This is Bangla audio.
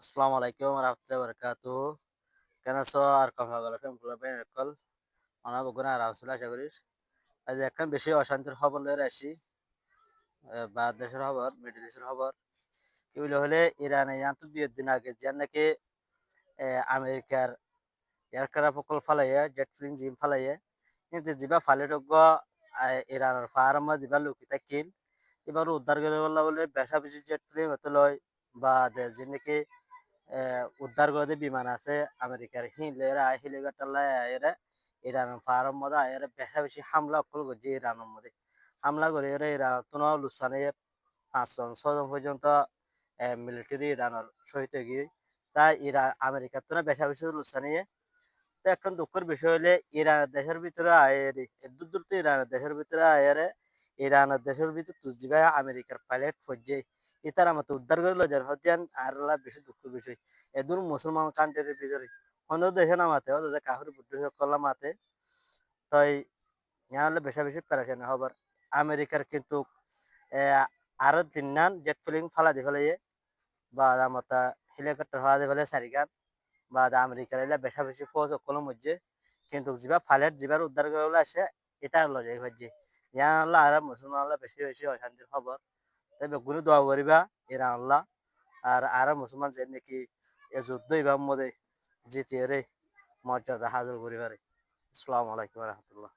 আসসালামু আলাইকুম রহমতুল্লাহি বারাকাতুহু। কেন আছো আর কথা বলা ফেম বলা বেন কল অনা বগুনা আর আসলে আশা করি আজ এখন বেশি অশান্তির খবর লয়ে আসি বা দেশের খবর মিডল ইস্টের খবর কি হলে ইরানে তো 2 দিন আগে যে নাকি আমেরিকার এয়ারক্রাফট প্রকল্প ফালাইয়া জেট জিম ফালাইয়া কিন্তু যিবা ফালিযোগ্য ইরানের ফার্মা দিবা লুকি থাকিল এবার উদ্ধার করে বললা বলে বেশা বেশি জেট প্লেন হতে লয় বা যে নাকি উদ্ধার করে বিমান আছে আমেরিকার হিলেরা হেলিকপ্টার এরা ইরানের ফার্ম মধ্যে এরা বেশা বেশি হামলা অকল করছে ইরানের মধ্যে হামলা করে এরা ইরান তো লুসানে 5 জন 6 জন পর্যন্ত মিলিটারি ইরানের শহীদ হয়ে গিয়ে তাই ইরান আমেরিকার তো বেশা বেশি লুসানে তো এখন দুঃখের বিষয় হলে ইরানের দেশের ভিতরে আয়ের দূর দূর তো ইরানের দেশের ভিতরে আয়ের ইরানের দেশের ভিতরে তুজিবা আমেরিকার পাইলট ফজে ইতার মতো উদ্ধার করে লজার হতিয়ান আর বেশি দুঃখের বিষয় এদূর মুসলমান কান্ট্রির ভিতরে অন্য দেশে নামাতে ওদের কাহুরি বুদ্ধি করলাম মাতে তাই ইয়া হলে বেশা বেশি প্যারাশানি হবার আমেরিকার কিন্তু আহ, আরো 3 নান জেট প্লেন ফালা দি ফেলে বা আমাতা হেলিকপ্টার ফালা দি ফেলে সারিগান বা আমেরিকার এলা বেশা বেশি ফৌজ কলম হচ্ছে কিন্তু যিবা ফাইলেট যিবার উদ্ধার করে আসে এটা লজাই ভাজ্যে ইয়া আল্লাহ আর মুসলমান আল্লাহ বেশি বেশি অশান্তির খবর তাই বেগুনি দোয়া করিবা এরা আল্লাহ আর মুসলমান যে নাকি এ যুদ্ধ ইবার মধ্যে জিতিয়ে রে মর্যাদা হাজির করিবারে আসসালামু আলাইকুম রহমতুল্লাহ।